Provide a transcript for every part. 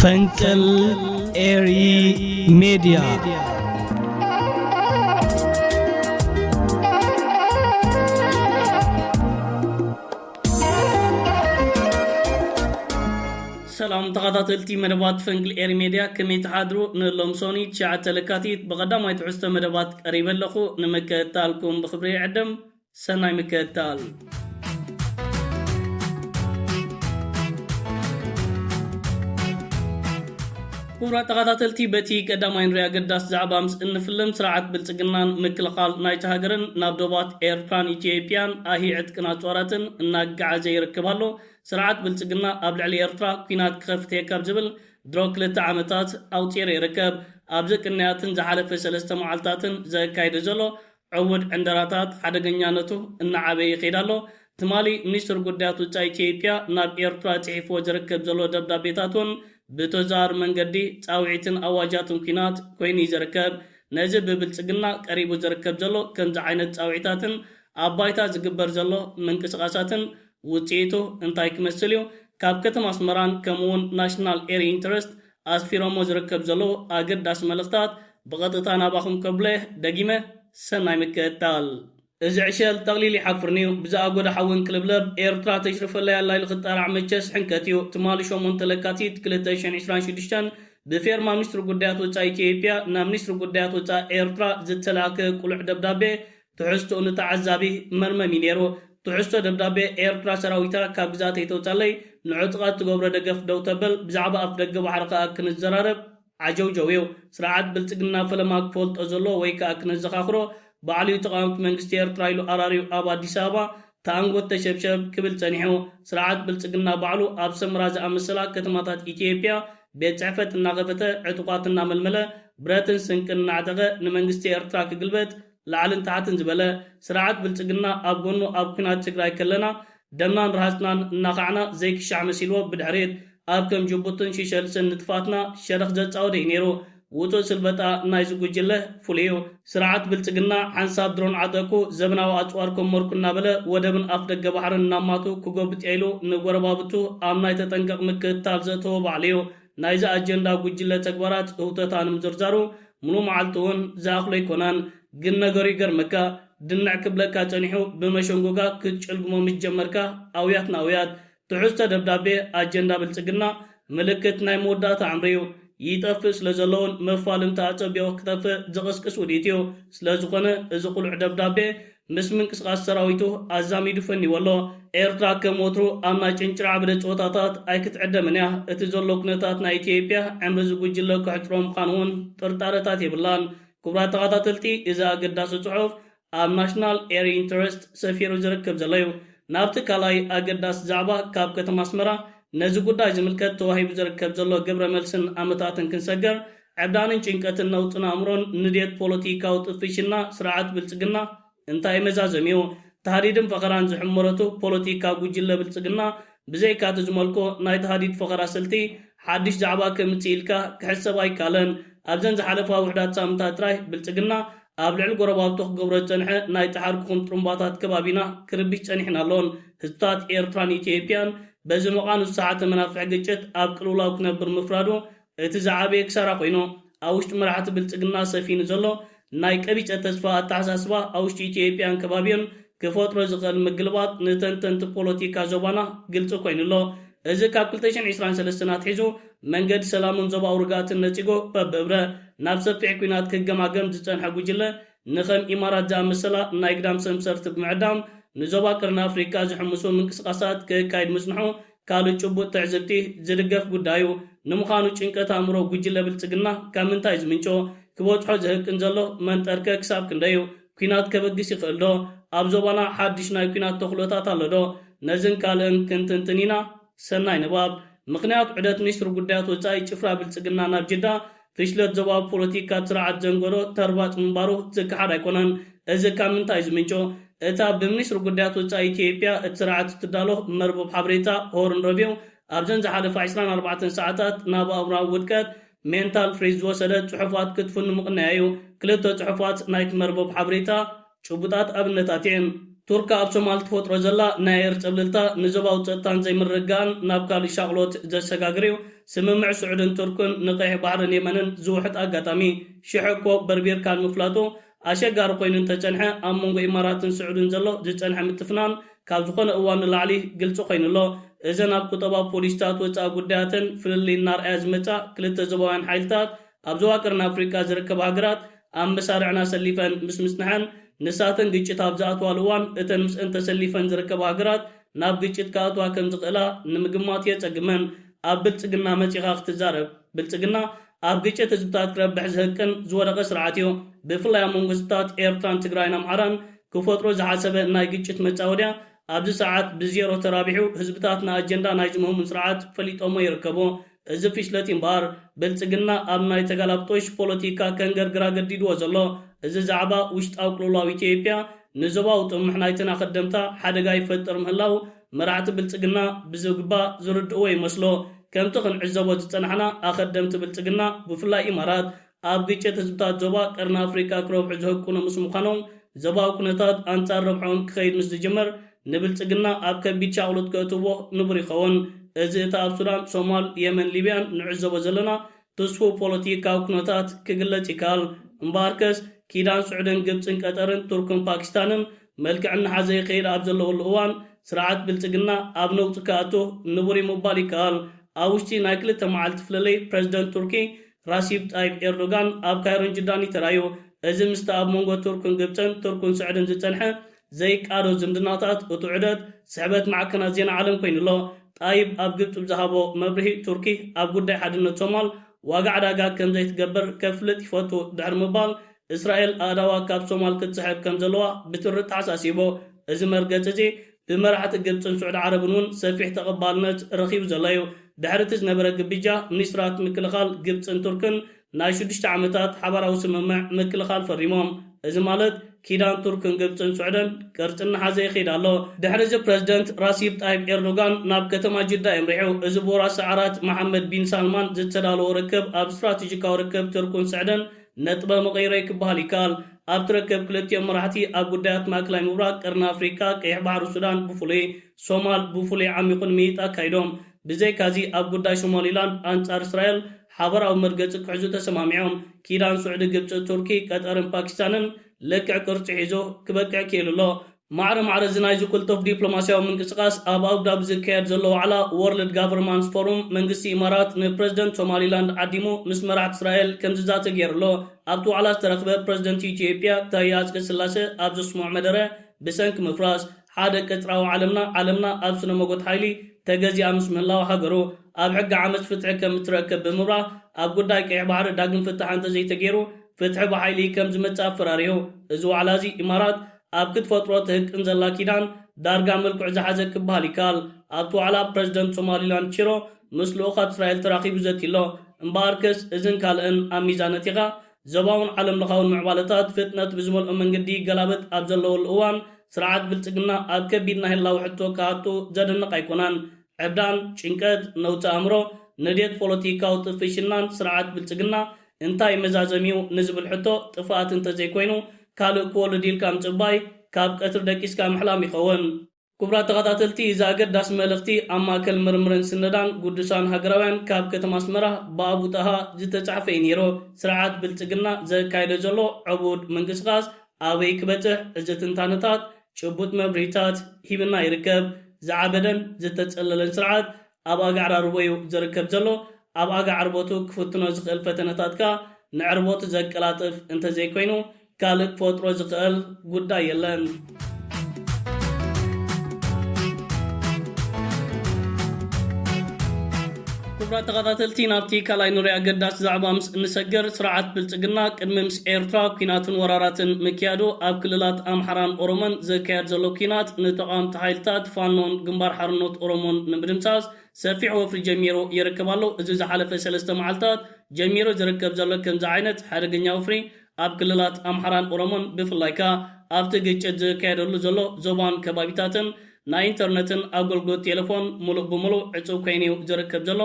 ፈንቅል ኤሪ ሚዲያ سلام تقاطعتي مدبات فنقل إير ميديا كميت حادرو نلومسوني تشاعة لكاتيت بقدام ويتعست مدبات قريبا لخو نمكتالكم بخبري عدم سناي مكتال كورا تقاطعتي بتي قدام وين ريا قداس زعبامس إن فيلم سرعة بالتقنان مكلقال نايت هاجرن نابدوبات إيرتران إثيوبيان أهي عدكنا تواراتن ناقع زي ركبالو سرعات بالتقنا قبل على إيرترا كينات كخفتي كابجبل دروك للتعامتات أو تيري ركب أبزك النياتن زحالة في سلسة معالتاتن زي كايد زلو عود عندراتات حدا قنيانتو إن عابي خيدالو تمالي منيستر قداتو تاي تيبيا ناب إيرترا تحيف وجركب زلو دبدابيتاتون بتوزار من قدي تاوعيتن أواجاتن كينات كويني زركب نجب بالتقنا قريبو زركب زلو كنز عينت تاوعيتاتن أبايتا زقبر زلو من كسقاساتن وتيتو انتاي كمسليو كاب كتم اسمران كمون ناشنال اير انترست اسفيرو مزركب زلو اجد داس ملختات بغطتانا باخم قبله دقيمه سناي مكتال ازعشل تغليلي حفرنيو بزا اقود حون كلبلب ايرترا تشرف الله يلا الخطار عمتشس حنكتيو تمالي شو منتلكاتي تكلتشن 26 بفيرما منستر قداتو تا ايتيوبيا نا منستر قداتو تا ايرترا زتلاك قلع دبدابي تحستو نتعذابي مرمى مينيرو تحسو دبدابي إيرترا سراويتا كابزات يتوتالي نعطقات تقبر دقف دو تبل بزعبا أفدق وحرقا أكن الزرارب عجو جويو سرعات بلتقنا فلماك فولت أزلو ويكا أكن الزخاخرو بعليو تقامت منغستي إيرترا يلو أراريو آبا ديسابا تانغوت تشبشب كبل تنحو سرعات بلتقنا بعلو أبسم رازا أمسلا كتماتات إثيوبيا بيت عفت الناغفتا عطقاتنا ململا براتن سنكن نعتقى نمنغستي إيرترا كقلبت لعلن تحتن زبالة سرعات بلتقنا أبغنو أبكنات تقراي كلنا دمنان رهاسنان ناقعنا زيك الشعب سيلو بدعريد أبكم جبوتن شيشلسن نتفاتنا شرخ زد عودي نيرو وطو سلبتا نايزقو جله فوليو سرعات بلتقنا حنساب درون عدكو زبنا وأطواركم مركنا بلا ودبن أفدق بحرن ناماتو كوغو بتعيلو نقوربابتو آمنا يتتنقق مكتال زتو بعليو نايزا أجندا قجلة تكبرات هوتتان مزرزارو منو معالتون زاخلي كونان ግን ነገሩ ይገርመካ ድናዕ ክብለካ ጸኒሑ በመሸንጎጋ ክጭልግሞ ምጀመርካ አውያት ናውያት ትሑስተ ደብዳቤ አጀንዳ ብልጽግና ምልክት ናይ መወዳእታ አምሪዩ ይጠፍእ ስለዘለውን መፋልምታ አጸቢዮ ክተፍ ዝቕስቅስ ውዲትዮ ስለዝኾነ እዚ ቁልዕ ደብዳቤ ምስ ምንቅስቃስ ሰራዊቱ አዛሚዱ ፈኒወሎ ኤርትራ ከም ወትሩ ኣብ ናይ ጭንጭራ ዓብደ ፆታታት ኣይክትዕደምን እያ እቲ ዘሎ ኩነታት ናይ ኢትዮጵያ ዕምሪ ዝጉጅለ ክሕትሮ ምዃኑ እውን ጥርጣረታት የብላን كبرات تقاطعتي إذا قداس الصحف أم ناشنال إير إنترست سفير زركب زلايو نابتك على أقداس زعبا كاب كتم أسمرا نزو قدا زملكت توهيب زركب زلو قبر ملسن أمتاتن كنسجر عبدانين چنكت النوتنا أمرون نديت بوليتيكا وتفشلنا سرعات بلتقنا انتهي مزازميو تهديدن فقران زحمرتو بوليتيكا قجلة بلتقنا بزي كاتز ملكو ناي تهديد فقرا سلتي حدش زعبا كمتيلكا كحسباي كالن أبزن زحلفا وحدات سامتات راي بلتقنا أبلع القرباب توخ قبرة تنحى ناي تحركهم ترمباتات كبابينا كربيش تنحنا لون هزتات إيرتران إثيوبيان بزمقان الساعة منافع قجت أبقلولا وكنبر مفرادو اتزعابي اكسارا خوينو أوشت مرحة بلتقنا سفين زلو ناي كبيش التسفاء التحساسوا أوشت إثيوبيان كبابيان كفوت رزق المقلبات نتنتنت بوليتيكا زبانا قلتو خوينو إذا كابلتيشن 23 سنة حيزو منقد سلامون زبا ورقات النتيجو ببرة نفس في عكوينات كجماعم زتان حقو جلة نخم إمارات جام مسلا نايقدام سمسرت بمعدام نزبا كرنا أفريقيا زحمسو من قصقاسات كايد مسنحو كالو تشبوت تعزبتي زرقف قدايو نمخانو چنكت امرو قجلة بالتقنا كامن تايز منشو كبوت حوز هك انزلو من تركا كساب كندايو كوينات كبقسي خلدو أبزوبانا حادشنا كوينات تخلوتات اللدو نزن كالن كنتنتنينا سناي نباب مقنعات عدات نشر قدات وزاي چفرا بالتقنا ناب جدا فشلت زباب بوليتيكا ترعات زنگورو تربات منبارو زكحار ايكونان ازا كامن تايز منشو اتا بمنشر قدات وزاي إثيوبيا اترعات تدالو مربوب حبريتا هورن ربيو أبزن زحالف 24 ساعتات نابا أمرا ودكات مينتال فريز وسدت صحفات كتفن مقنعيو كلتو صحفات نايت مربوب حبريتا شبطات أبنتاتين ቱርክ ኣብ ሶማል ትፈጥሮ ዘላ ናይ ኤር ጸብልልታ ንዞባዊ ጸጥታን ዘይምርግጋእን ናብ ካልእ ሻቅሎት ዘሰጋግር እዩ ስምምዕ ስዑድን ቱርክን ንቀይሕ ባሕርን የመንን ዝውሕጥ ኣጋጣሚ ሽሕኮ በርቢርካ ምፍላጡ ኣሸጋሪ ኮይኑ እንተጸንሐ ኣብ መንጎ ኢማራትን ስዑድን ዘሎ ዝጸንሐ ምትፍናን ካብ ዝኾነ እዋን ንላዕሊ ግልጽ ኮይኑሎ እዘን ኣብ ቁጠባ ፖሊስታት ወፃኢ ጉዳያትን ፍልልይ እናርኣያ ዝመጻ ክልተ ዞባውያን ሓይልታት ኣብ ዞባ ቀርኒ ኣፍሪካ ዝርከባ ሃገራት ኣብ መሳርዕና ሰሊፈን ምስ ምጽንሐን ንሳተን ግጭት ኣብ ዝኣትዋሉ እዋን እተን ምስአን ተሰሊፈን ዝርከባ ሃገራት ናብ ግጭት ከኣትዋ ከም ዝኽእላ ንምግማት የጸግመን ኣብ ብልጽግና መጺኻ ክትዛረብ ብልጽግና ኣብ ግጭት ህዝብታት ክረብሕ ዝህቅን ዝወደቐ ስርዓት እዩ ብፍላይ ኣብ መንጎ ህዝብታት ኤርትራን ትግራይን ኣምሓራን ክፈጥሮ ዝሓሰበ ናይ ግጭት መጻወድያ ኣብዚ ሰዓት ብዜሮ ተራቢሑ ህዝብታት ንኣጀንዳ ናይ ዝምህሙን ስርዓት ፈሊጦሞ ይርከቡ እዚ ፍሽለት እምበር ብልጽግና ኣብ ናይ ተጋላብጦሽ ፖለቲካ ከንገርግራ ገዲድዎ ዘሎ እዚ ዛዕባ ውሽጣዊ ቅልውላው ኢትዮጵያ ንዞባዊ ጥምሕ ናይትን ኣኸደምታ ሓደጋ ይፈጥር ምህላው መራሕቲ ብልጽግና ብዝግባእ ዝርድእዎ ይመስሎ ከምቲ ክንዕዘቦ ዝጸናሕና ኣኸደምቲ ብልጽግና ብፍላይ ኢማራት ኣብ ግጭት ህዝብታት ዞባ ቀርኒ ኣፍሪካ ክረብሑ ዝህቁኑ ምስ ምዃኖም ዞባዊ ኩነታት ኣንጻር ረብሖም ክኸይድ ምስ ዝጅመር ንብልጽግና ኣብ ከቢድ ሻቅሎት ከእትዎ ንቡር ይኸውን እዚ እቲ ኣብ ሱዳን ሶማል የመን ሊብያን ንዕዘቦ ዘለና ተስፉ ፖለቲካዊ ኩነታት ክግለጽ ይከኣል እምበኣርከስ ኪዳን ስዑድን ግብፅን ቀጠርን ቱርክን ፓኪስታንን መልክዕና ሓዘ ይኸይድ ኣብ ዘለወሉ እዋን ስርዓት ብልጽግና ኣብ ነውፂ ከኣቱ ንቡር ምባል ይከኣል ኣብ ውሽጢ ናይ ክልተ መዓልቲ ፍልለይ ፕረዚደንት ቱርኪ ራሲብ ጣይብ ኤርዶጋን ኣብ ካይሮን ጅዳን ይተራዩ እዚ ምስቲ ኣብ መንጎ ቱርክን ግብፅን ቱርክን ስዑድን ዝጸንሐ ዘይቃዶ ዝምድናታት እቲ ዑደት ስሕበት ማዕከናት ዜና ዓለም ኮይኑሎ ጣይብ ኣብ ግብፅ ብዝሃቦ መብርሂ ቱርኪ ኣብ ጉዳይ ሓድነት ሶማል ዋጋ ዕዳጋ ከም ዘይትገብር ከፍልጥ ይፈቱ ድሕሪ ምባል እስራኤል ኣእዳዋ ካብ ሶማል ክትስሕብ ከም ዘለዋ ብትርእ ተሓሳሲቦ እዚ መርገጽ እዚ ብመራሕቲ ግብፅን ስዑድ ዓረብን እውን ሰፊሕ ተቐባልነት ረኺቡ ዘሎ እዩ ድሕሪ እቲ ዝነበረ ግብጃ ሚኒስትራት ምክልኻል ግብፅን ቱርክን ናይ 6 ዓመታት ሓባራዊ ስምምዕ ምክልኻል ፈሪሞም እዚ ማለት ኪዳን ቱርክን ግብፅን ስዑድን ቅርጽና ሓዘ ይኸይድ ኣሎ ድሕሪ እዚ ፕረዚደንት ራሲብ ጣይብ ኤርዶጋን ናብ ከተማ ጅዳ የምሪሑ እዚ ቦራስ ሰዓራት መሐመድ ቢን ሳልማን ዝተዳለወ ርክብ ኣብ ስትራቴጂካዊ ርክብ ቱርክን ስዑድን ነጥበ መቐይሮ ክበሃል ይከኣል ኣብ ትረከብ ክልቲኦም መራሕቲ ኣብ ጉዳያት ማእከላይ ምብራቅ ቀርኒ ኣፍሪካ ቀይሕ ባሕሪ ሱዳን ብፍሉይ ሶማል ብፍሉይ ዓሚቑን ምይጣ ካይዶም ብዘይካዚ ኣብ ጉዳይ ሶማሊላንድ ኣንጻር እስራኤል ሓበራዊ መርገፂ ክሕዙ ተሰማሚዖም ኪዳን ስዑዲ ግብፂ ቱርኪ ቀጠርን ፓኪስታንን ልክዕ ቅርፂ ሒዙ ክበቅዕ ክኢሉሎ ማዕረ ዝናይ ዝቁልጡፍ ዲፕሎማስያዊ ምንቅስቃስ ኣብ ኣቡዳቢ ዝካየድ ዘሎ ዋዕላ ወርልድ ጋቨርንማንስ ፎሩም መንግስቲ ኢማራት ንፕረዚደንት ሶማሊላንድ ዓዲሙ ምስ መራሕቲ እስራኤል ከም ዝዛተ ገይሩሎ ኣብቲ ዋዕላ ዝተረኽበ ፕረዚደንት ኢትዮጵያ ታዬ አጽቀሥላሴ ኣብ ዘስምዖ መደረ ብሰንኪ ምፍራስ ሓደ ቀጥራዊ ዓለምና ኣብ ስነ መጎት ሓይሊ ተገዚኣ ምስ ምህላው ሃገሩ ኣብ ሕጊ ዓመፅ ፍትሒ ከም እትረከብ ብምብራህ ኣብ ጉዳይ ቀይሕ ባሕሪ ዳግም ፍትሒ እንተዘይተገይሩ ፍትሒ ብሓይሊ ከም ዝመጽእ ኣፈራርዩ እዚ ዋዕላ እዚ ኢማራት ኣብ ክትፈጥሮ ትህቅን ዘላ ኪዳን ዳርጋ መልክዕ ዝሓዘ ክበሃል ይከኣል ኣብቲ ዋዕላ ፕረዚደንት ሶማሊላንድ ቺሮ ምስ ልኡኻት እስራኤል ተራኺቡ ዘቲሎ እምበኣርከስ እዝን ካልእን ኣብ ሚዛነት ኢኻ ዞባውን ዓለም ለኻውን ምዕባለታት ፍጥነት ብዝመልኦ መንገዲ ገላበጥ ኣብ ዘለወሉ እዋን ስርዓት ብልጽግና ኣብ ከቢድ ናይ ህላዊ ሕቶ ከኣቱ ዘደንቕ ኣይኮነን ዕብዳን ጭንቀት ነውቲ ኣእምሮ ንዴት ፖለቲካዊ ጥፍሽናን ስርዓት ብልጽግና እንታይ መዛዘሚው ንዝብል ሕቶ ጥፋኣት እንተዘይኮይኑ ካልእ ክወልድ ኢልካ ምጽባይ ካብ ቀትሪ ደቂስካ ምሕላም ይኸውን ክቡራት ተኸታተልቲ እዚ ኣገዳሲ መልእኽቲ ኣብ ማእከል ምርምርን ስነዳን ጉዱሳን ሃገራውያን ካብ ከተማ ኣስመራ ብኣቡ ጣሃ ዝተጻሕፈ እዩ ነይሩ ስርዓት ብልጽግና ዘካየደ ዘሎ ዕቡድ ምንቅስቓስ ኣበይ ክበጽሕ እዚ ትንታነታት ጭቡጥ መብርሂታት ሂብና ይርከብ ዝዓበደን ዝተጸለለን ስርዓት ኣብ ኣጋዕራ ርቦዩ ዝርከብ ዘሎ ኣብ ኣጋዕርቦቱ ክፍትኖ ዝኽእል ፈተነታትካ ንዕርቦቱ ዘቀላጥፍ እንተዘይኮይኑ ካልእ ክፈጥሮ ዝኽእል ጉዳይ የለን ክቡራት ተኸታተልቲ ናብቲ ካልኣይ ንሪኦ ኣገዳሲ ዛዕባ ምስ እንሰገር ስርዓት ብልጽግና ቅድሚ ምስ ኤርትራ ኩናትን ወራራትን ምክያዱ ኣብ ክልላት ኣምሓራን ኦሮሞን ዘካየድ ዘሎ ኩናት ንተቃወምቲ ሓይልታት ፋኖን ግንባር ሓርነት ኦሮሞን ንምድምሳስ ሰፊሕ ወፍሪ ጀሚሩ ይርከብ ኣሎ እዚ ዝሓለፈ 3 መዓልታት ጀሚሩ ዝርከብ ዘሎ ከምዚ ዓይነት ሓደገኛ ወፍሪ ኣብ ክልላት ኣምሓራን ኦሮሞን ብፍላይካ ኣብቲ ግጭት ዝካየደሉ ዘሎ ዞባን ከባቢታትን ናይ ኢንተርነትን ኣገልግሎት ቴሌፎን ሙሉእ ብምሉእ ዕፁብ ኮይኑ ዝርከብ ዘሎ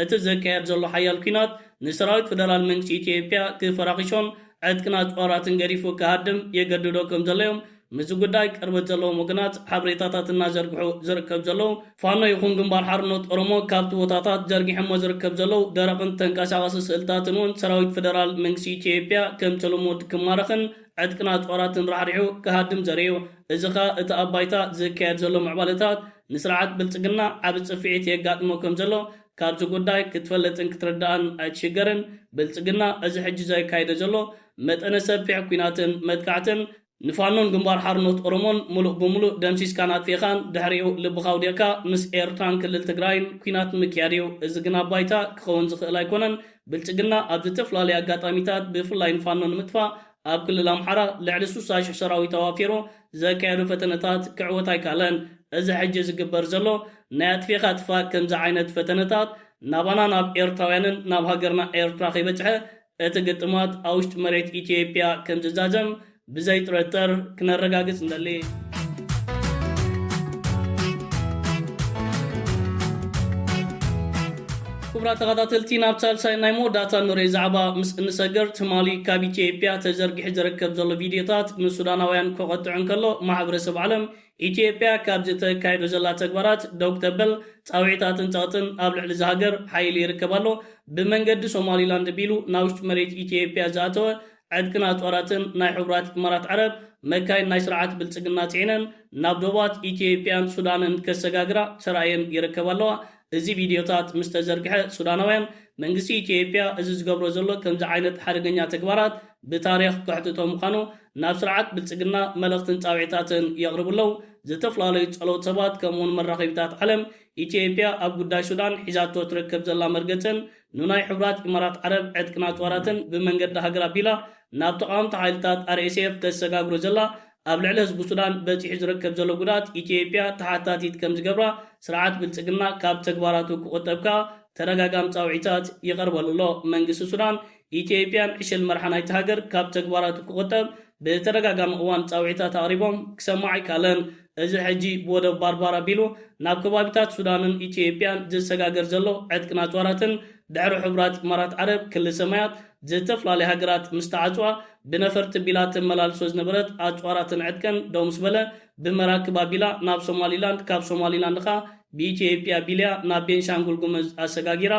እቲ ዘካየድ ዘሎ ሓያል ኩናት ንሰራዊት ፌደራል መንግስቲ ኢትዮጵያ ክፈራኺሾን ዕጥቅና ጦራትን ገዲፉ ክሃድም የገድዶ ከም ዘለዮም ምዝጉዳይ ቅርበት ዘለዎም ወገናት ሓበሬታታት እናዘርግሑ ዝርከብ ዘለው ፋኖ ይኹን ግንባር ሓርነት ኦሮሞ ካብቲ ቦታታት ዘርጊሖሞ ዝርከብ ዘለው ደረቕን ተንቀሳቐሲ ስእልታትን እውን ሰራዊት ፌደራል መንግስቲ ኢትዮጵያ ከም ተለሞድ ክማረኽን ዕጥቅና ጦራትን ራሕሪሑ ክሃድም ዘርእዩ እዚ ኸ እቲ ኣብ ባይታ ዝካየድ ዘሎ ምዕባለታት ንስርዓት ብልጽግና ዓብ ጽፍዒት የጋጥሞ ከም ዘሎ ካብዚ ጉዳይ ክትፈለጥን ክትረዳእን ኣይትሽገርን ብልጽግና እዚ ሕጂ ዘካይደ ዘሎ መጠነ ሰፊሕ ኩናትን መጥቃዕትን ንፋኖን ግንባር ሓርነት ኦሮሞን ሙሉእ ብምሉእ ደምሲስካን ኣጥፊኻን ድሕሪኡ ልብኻ ውዲቕካ ምስ ኤርትራን ክልል ትግራይን ኩናት ምክያድ እዩ እዚ ግን ኣብ ባይታ ክኸውን ዝኽእል ኣይኮነን ብልጽግና ኣብ ዝተፈላለዩ ኣጋጣሚታት ብፍላይ ንፋኖ ንምጥፋእ ኣብ ክልል ኣምሓራ ልዕሊ 60,000 ሰራዊት ኣዋፊሩ ዘካየዱ ፈተነታት ክዕወት ኣይካለን እዚ ሕጂ ዝግበር ዘሎ ናይ ኣጥፊኻ ጥፋእ ከምዚ ዓይነት ፈተነታት ናባና ናብ ኤርትራውያንን ናብ ሃገርና ኤርትራ ከይበፅሐ እቲ ግጥማት ኣብ ውሽጢ መሬት ኢትዮጵያ ከም ዝዛዘም ብዘይጥረጠር ክነረጋግጽ እንደሊ ክቡራ ተኸታተልቲ ናብ ሳልሳይ ናይ መወዳእታ ንሪኦ ዛዕባ ምስ እንሰግር ትማሊ ካብ ኢትዮጵያ ተዘርጊሑ ዝርከብ ዘሎ ቪድዮታት ንሱዳናውያን ክቐጥዑ እንከሎ ማሕበረሰብ ዓለም ኢትዮጵያ ካብ ዝተካየዱ ዘላ ተግባራት ደው ክተብል ፃውዒታትን ጸቕጥን ኣብ ልዕሊ ዝሃገር ሓይሊ ይርከብ ኣሎ ብመንገዲ ሶማሊላንድ ቢሉ ናብ ውሽጢ መሬት ኢትዮጵያ ዝኣተወ ዕድቅና ጦራትን ናይ ሕቡራት ኢማራት ዓረብ መካይን ናይ ስርዓት ብልጽግና ጽዒነን ናብ ዶባት ኢትዮጵያን ሱዳንን ከሰጋግራ ተራእየን ይርከብ ኣለዋ እዚ ቪድዮታት ምስ ተዘርግሐ ሱዳናውያን መንግስቲ ኢትዮጵያ እዚ ዝገብሮ ዘሎ ከምዚ ዓይነት ሓደገኛ ተግባራት ብታሪኽ ክሕትቶ ምዃኑ ናብ ስርዓት ብልጽግና መልእኽትን ጻውዒታትን የቕርብለው ዝተፈላለዩ ጸሎት ሰባት ከምኡውን መራኸቢታት ዓለም ኢትዮጵያ ኣብ ጉዳይ ሱዳን ሒዛቶ ትርከብ ዘላ መርገፅን ንናይ ሕቡራት ኢማራት ዓረብ ዕድቅና ጦራትን ብመንገዲ ሃገር ኣቢላ ናብ ተቃወምቲ ሓይልታት RSF ተሰጋግሮ ዘላ ኣብ ልዕሊ ህዝቢ ሱዳን በፂሑ ዝርከብ ዘሎ ጉዳት ኢትዮጵያ ተሓታቲት ከም ዝገብራ ስርዓት ብልጽግና ካብ ተግባራቱ ክቆጠብካ ተረጋጋሚ ጻውዒታት ይቐርበሉሎ መንግስቲ ሱዳን ኢትዮጵያን ዕሸል መርሓ ናይቲ ሃገር ካብ ተግባራቱ ክቆጠብ ብተረጋጋሚ እዋን ጻውዒታት ኣቕሪቦም ክሰማዕ ኣይካለን እዚ ሕጂ ብወደብ ባርባር ኣቢሉ ናብ ከባቢታት ሱዳንን ኢትዮጵያን ዝሰጋገር ዘሎ ዕድቅና ጦራትን ድሕሪ ሕቡራት ኢማራት ዓረብ ክልል ሰማያት ዝተፈላለዩ ሃገራት ምስ ተዓጽዋ ብነፈርቲ ቢላ ተመላልሶ ዝነበረት ኣጽዋራትን ዕድቀን ደው ምስ በለ ብመራክብ ኣቢላ ናብ ሶማሊላንድ ካብ ሶማሊላንድ ኻ ብኢትዮጵያ ቢልያ ናብ ቤንሻንጉል ጉሙዝ ኣሰጋጊራ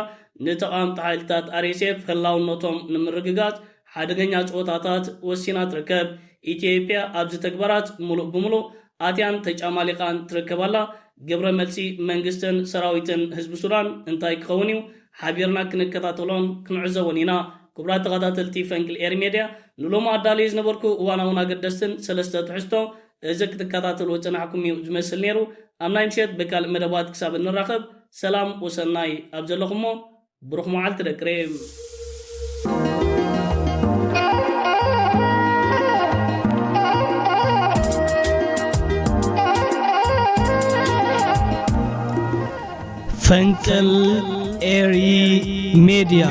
ንተቃወምቲ ሓይልታት RSF ህላውነቶም ንምርግጋጽ ሓደገኛ ጾታታት ወሲና ትርከብ ኢትዮጵያ ኣብዚ ተግባራት ሙሉእ ብምሉእ ኣትያን ተጫማሊቃን ትርከባላ ግብረ መልሲ መንግስትን ሰራዊትን ህዝቢ ሱዳን እንታይ ክኸውን እዩ ሓቢርና ክንከታተሎን ክንዕዘቦን ኢና ክቡራት ተኸታተልቲ ፈንቅል ኤር ሚድያ ንሎማ ኣዳልዩ ዝነበርኩ እዋናውን ኣገደስትን ሰለስተ ትሕዝቶ እዚ ክትከታተሉ ጽናሕኩም እዩ ዝመስል ነይሩ ኣብ ናይ ምሸት ብካልእ መደባት ክሳብ እንራኸብ ሰላም ወሰናይ ኣብ ዘለኹሞ ብሩኽ መዓልቲ ደቅሬም ፈንቅል ኤሪ ሚድያ